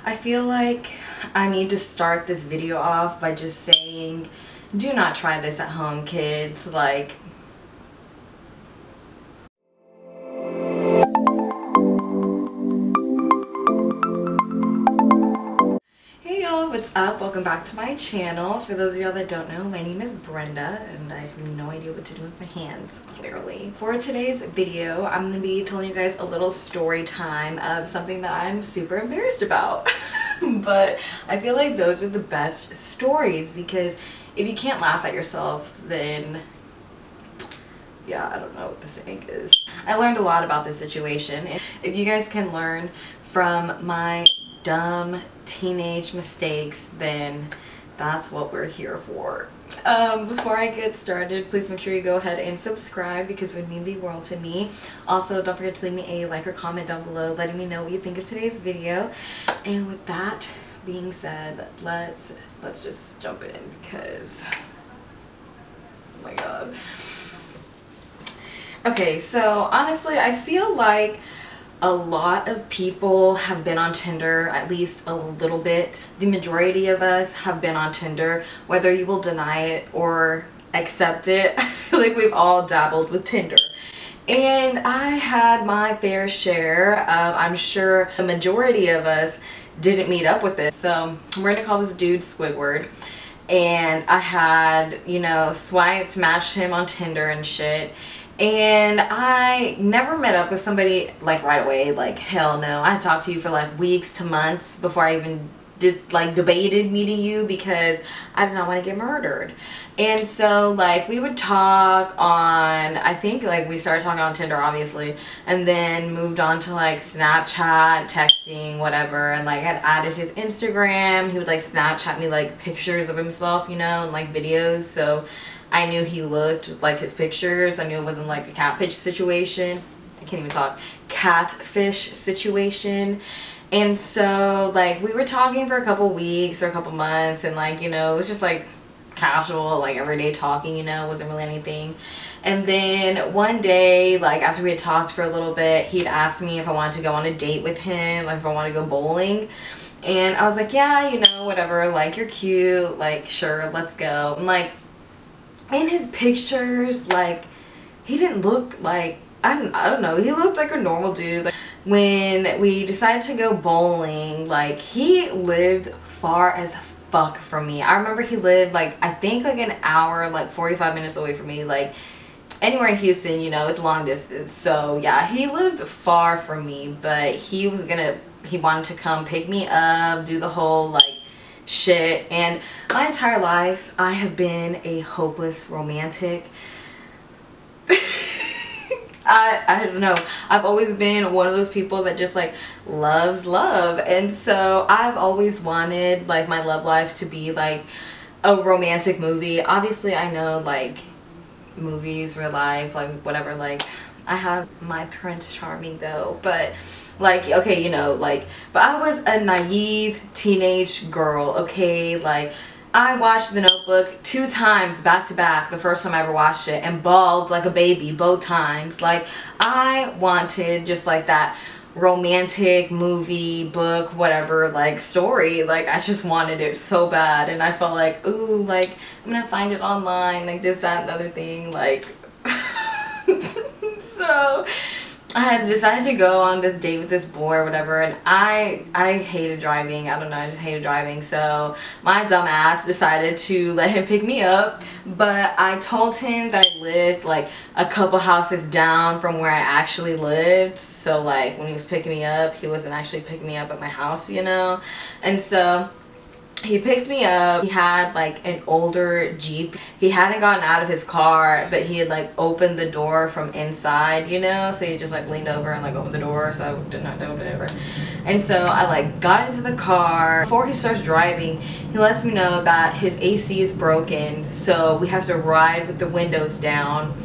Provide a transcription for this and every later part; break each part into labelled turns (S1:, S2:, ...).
S1: I feel like I need to start this video off by just saying, do not try this at home, kids. Like, hey y'all, what's up? Welcome back to my channel. For those of y'all that don't know, my name is Brenda and I have no idea what to do with my hands, clearly. For today's video, I'm going to be telling you guys a little story time of something that I'm super embarrassed about. But I feel like those are the best stories, because if you can't laugh at yourself, then yeah, I don't know what the saying is. I learned a lot about this situation. If you guys can learn from my dumb teenage mistakes, then that's what we're here for. Before I get started, please make sure you go ahead and subscribe, because it would mean the world to me. Also, don't forget to leave me a like or comment down below letting me know what you think of today's video. And with that being said, let's just jump in, because oh my god. Okay, so honestly, I feel like a lot of people have been on Tinder, at least a little bit. The majority of us have been on Tinder, whether you will deny it or accept it. I feel like we've all dabbled with Tinder. And I had my fair share. I'm sure the majority of us didn't meet up with it. So we're gonna call this dude Squidward. And I had, you know, swiped, matched him on Tinder and shit. And I never met up with somebody like right away, like hell no. I talked to you for like weeks to months before I even debated meeting you, because I did not want to get murdered. And so like we would talk on, I think like we started talking on Tinder obviously, and then moved on to like Snapchat, texting, whatever, and like had added his Instagram. He would like Snapchat me like pictures of himself, you know, and like videos, so I knew he looked like his pictures. I knew it wasn't like a catfish situation. I can't even talk. Catfish situation. And so like we were talking for a couple weeks or a couple months, and like, you know, it was just like casual, like everyday talking, you know, it wasn't really anything. And then one day, like after we had talked for a little bit, he'd asked me if I wanted to go on a date with him, like if I wanted to go bowling. And I was like, yeah, you know, whatever, like you're cute, like sure, let's go. And like in his pictures, like he didn't look like, I don't know, he looked like a normal dude. Like, when we decided to go bowling, like he lived far as fuck from me. I remember he lived like, I think like an hour, like 45 minutes away from me. Like anywhere in Houston, you know, it's long distance. So yeah, he lived far from me, but he wanted to come pick me up, do the whole like shit. And my entire life I have been a hopeless romantic. I don't know, I've always been one of those people that just like loves love, and so I've always wanted like my love life to be like a romantic movie. Obviously I know like movies, real life, like whatever, like I have my Prince Charming though, but like, okay, you know, like, but I was a naive teenage girl, okay? Like, I watched The Notebook 2 times back to back the first time I ever watched it, and bawled like a baby both times. Like, I wanted just like that romantic movie, book, whatever, like story. Like, I just wanted it so bad, and I felt like, ooh, like, I'm gonna find it online, like this, that, and the other thing, like, so I had decided to go on this date with this boy or whatever, and I hated driving. I don't know, I just hated driving. So my dumb ass decided to let him pick me up, but I told him that I lived like a couple houses down from where I actually lived. So like when he was picking me up, he wasn't actually picking me up at my house, you know. And so he picked me up. He had like an older Jeep. He hadn't gotten out of his car, but he had like opened the door from inside, you know, so he just like leaned over and like opened the door, so I did not know whatever. And so I like got into the car. Before he starts driving, he lets me know that his AC is broken, so we have to ride with the windows down.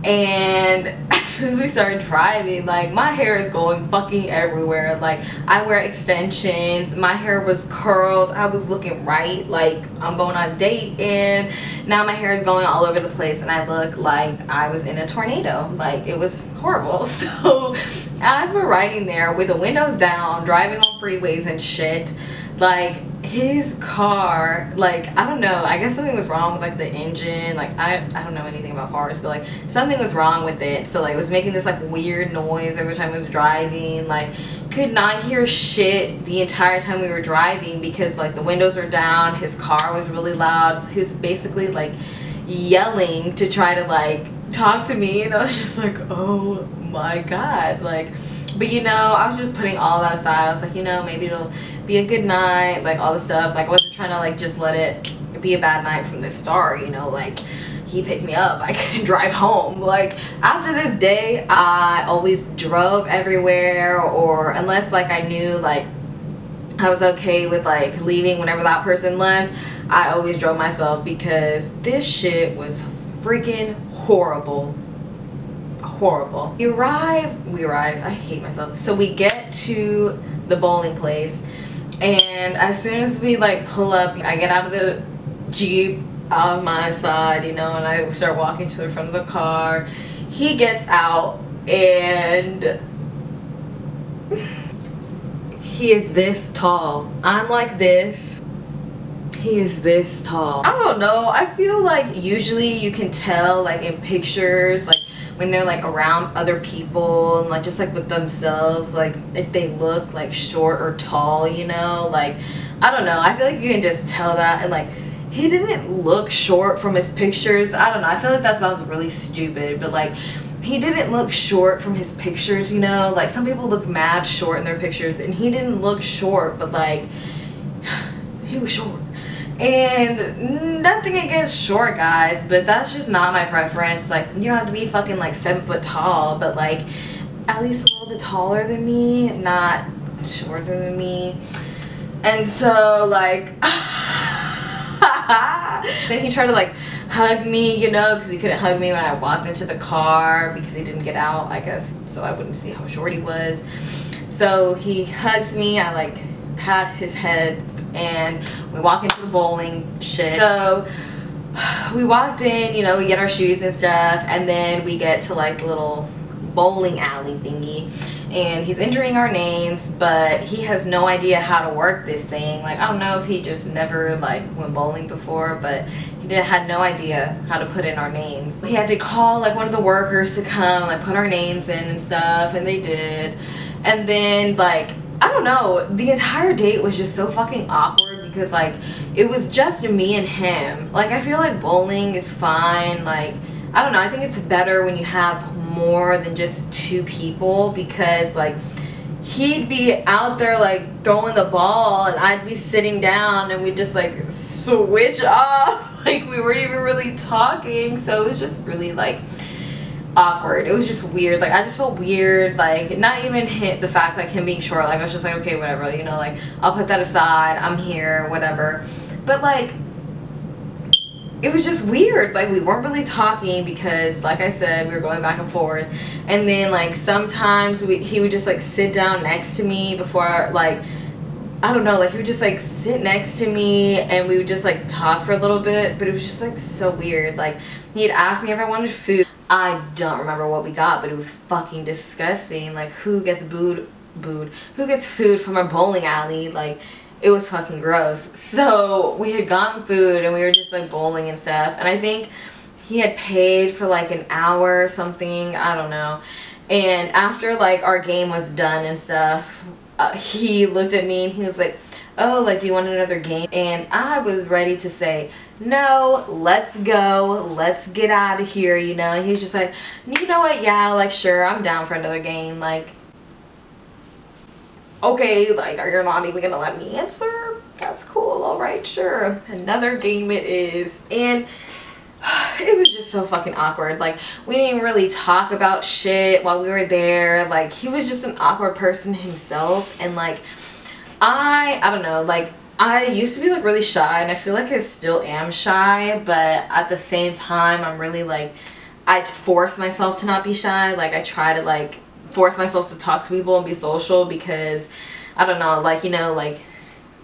S1: And soon as we started driving, like my hair is going fucking everywhere. Like I wear extensions, my hair was curled, I was looking right, like I'm going on a date, and now my hair is going all over the place and I look like I was in a tornado. Like it was horrible. So as we're riding there with the windows down, driving on freeways and shit, like his car, like I don't know, I guess something was wrong with like the engine. Like I don't know anything about cars, but like something was wrong with it. So like it was making this like weird noise every time it was driving. Like could not hear shit the entire time we were driving because like the windows were down, his car was really loud, so he was basically like yelling to try to like talk to me, and I was just like, oh my god. Like, but you know, I was just putting all that aside. I was like, you know, maybe it'll be a good night, like all the stuff. Like I wasn't trying to like just let it be a bad night from the start, you know. Like he picked me up, I couldn't drive home. Like after this day, I always drove everywhere, or unless like I knew like I was okay with like leaving whenever that person left, I always drove myself because this shit was freaking horrible. Horrible. We arrive, I hate myself. So we get to the bowling place, and as soon as we like pull up, I get out of the Jeep on my side, you know, and I start walking to the front of the car. He gets out and he is this tall. I'm like this. He is this tall. I don't know, I feel like usually you can tell like in pictures, like when they're like around other people and like just like with themselves, like if they look like short or tall, you know. Like I don't know, I feel like you can just tell that. And like he didn't look short from his pictures. I don't know, I feel like that sounds really stupid, but like he didn't look short from his pictures, you know. Like some people look mad short in their pictures, and he didn't look short, but like he was short. And nothing against short guys, but that's just not my preference. Like you don't have to be fucking like 7 foot tall, but like at least a little bit taller than me, not shorter than me. And so like then he tried to like hug me, you know, because he couldn't hug me when I walked into the car because he didn't get out, I guess, so I wouldn't see how short he was. So he hugs me, I like pat his head, and we walk into the bowling shit. So we walked in, you know, we get our shoes and stuff, and then we get to like the little bowling alley thingy, and he's entering our names, but he has no idea how to work this thing. Like I don't know if he just never like went bowling before, but he had no idea how to put in our names. He had to call like one of the workers to come like put our names in and stuff, and they did. And then like I don't know, the entire date was just so fucking awkward because like it was just me and him. Like I feel like bowling is fine, like I don't know, I think it's better when you have more than just 2 people, because like he'd be out there like throwing the ball and I'd be sitting down and we'd just like switch off, like we weren't even really talking. So it was just really like awkward. It was just weird. Like I just felt weird, like not even the fact like him being short, like I was just like, okay, whatever, you know, like I'll put that aside, I'm here, whatever. But like it was just weird. Like we weren't really talking because like I said, we were going back and forth, and then like sometimes he would just like sit down next to me before, like I don't know, like he would just like sit next to me and we would just like talk for a little bit. But it was just like so weird. Like he had asked me if I wanted food. I don't remember what we got, but it was fucking disgusting. Like who gets who gets food from a bowling alley? Like it was fucking gross. So we had gotten food and we were just like bowling and stuff, and I think he had paid for like an hour or something, I don't know. And after like our game was done and stuff, he looked at me and he was like, oh, like, do you want another game? And I was ready to say, no, let's go, let's get out of here, you know. And he's just like, you know what, yeah, like, sure, I'm down for another game. Like, okay, like, are you not even gonna let me answer? That's cool, alright, sure. Another game it is. And it was just so fucking awkward. Like we didn't even really talk about shit while we were there. Like he was just an awkward person himself, and like I don't know, like I used to be like really shy, and I feel like I still am shy, but at the same time I'm really like, I force myself to not be shy. Like I try to like force myself to talk to people and be social because I don't know, like, you know, like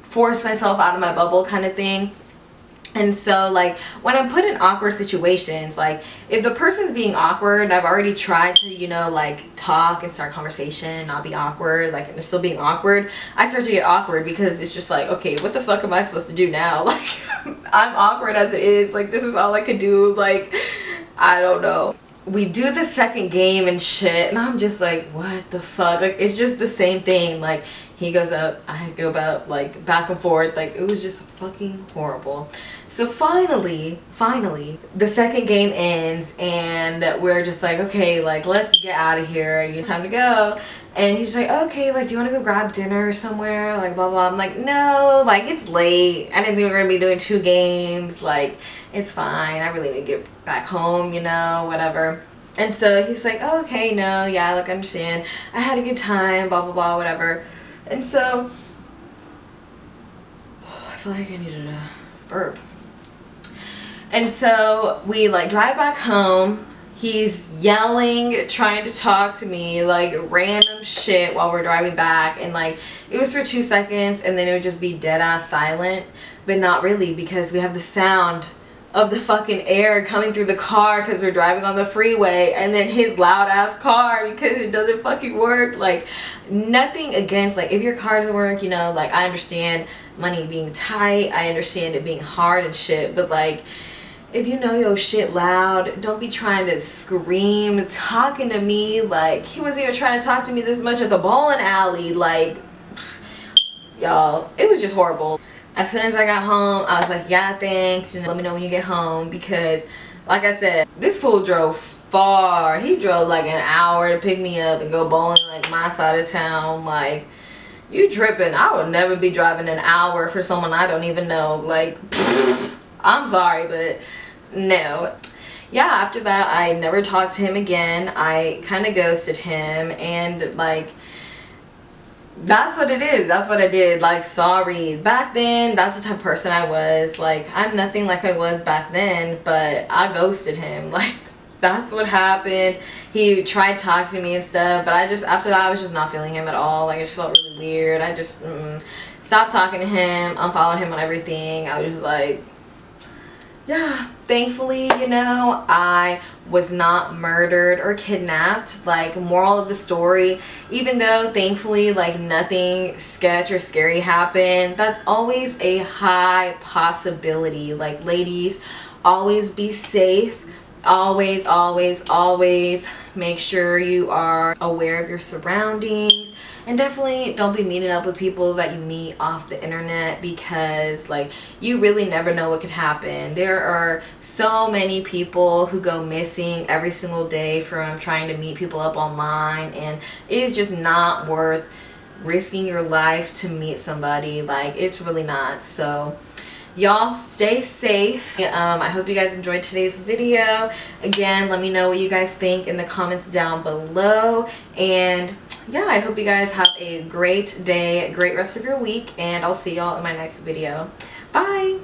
S1: force myself out of my bubble kind of thing. And so like when I'm put in awkward situations, like if the person's being awkward and I've already tried to, you know, like talk and start conversation and not be awkward, like and they're still being awkward, I start to get awkward because it's just like, okay, what the fuck am I supposed to do now? Like I'm awkward as it is, like this is all I could do, like I don't know. We do the second game and shit and I'm just like, what the fuck? Like it's just the same thing. Like he goes up, I go about, like back and forth. Like it was just fucking horrible. So finally the second game ends and we're just like, okay, like let's get out of here, you know, time to go. And he's like, okay, like do you want to go grab dinner somewhere, like blah blah. I'm like, no, like it's late, I didn't think we were gonna be doing 2 games, like it's fine, I really need to get back home, you know, whatever. And so he's like, oh, okay, no, yeah, like I understand, I had a good time, blah blah blah, whatever. And so I feel like I needed a burp. And so we like drive back home. He's yelling, trying to talk to me, like random shit while we're driving back. And like it was for 2 seconds and then it would just be dead ass silent. But not really, because we have the sound of the fucking air coming through the car because we're driving on the freeway, and then his loud ass car because it doesn't fucking work. Like nothing against, like if your car doesn't work, you know, like I understand money being tight, I understand it being hard and shit, but like if you know your shit loud, don't be trying to scream talking to me. Like he wasn't even trying to talk to me this much at the bowling alley. Like y'all, it was just horrible. As soon as I got home, I was like, yeah, thanks, let me know when you get home, because like I said, this fool drove far. He drove like an hour to pick me up and go bowling like my side of town. Like, you tripping. I would never be driving an hour for someone I don't even know. Like, I'm sorry, but no. Yeah, after that, I never talked to him again. I kind of ghosted him, and like, that's what it is. That's what I did. Like, sorry. Back then, that's the type of person I was. Like, I'm nothing like I was back then, but I ghosted him. Like, that's what happened. He tried talking to me and stuff, but I just, after that, I was just not feeling him at all. Like, it just felt really weird. I just stopped talking to him, unfollowed him on everything. I was just like, yeah, thankfully, you know, I was not murdered or kidnapped. Like, moral of the story, even though thankfully like nothing sketch or scary happened, that's always a high possibility. Like, ladies, always be safe. Always, always, always make sure you are aware of your surroundings. And definitely don't be meeting up with people that you meet off the internet, because like, you really never know what could happen. There are so many people who go missing every single day from trying to meet people up online, and it is just not worth risking your life to meet somebody. Like, it's really not. So y'all stay safe. I hope you guys enjoyed today's video. Again, let me know what you guys think in the comments down below. And yeah, I hope you guys have a great day, great rest of your week, and I'll see y'all in my next video. Bye!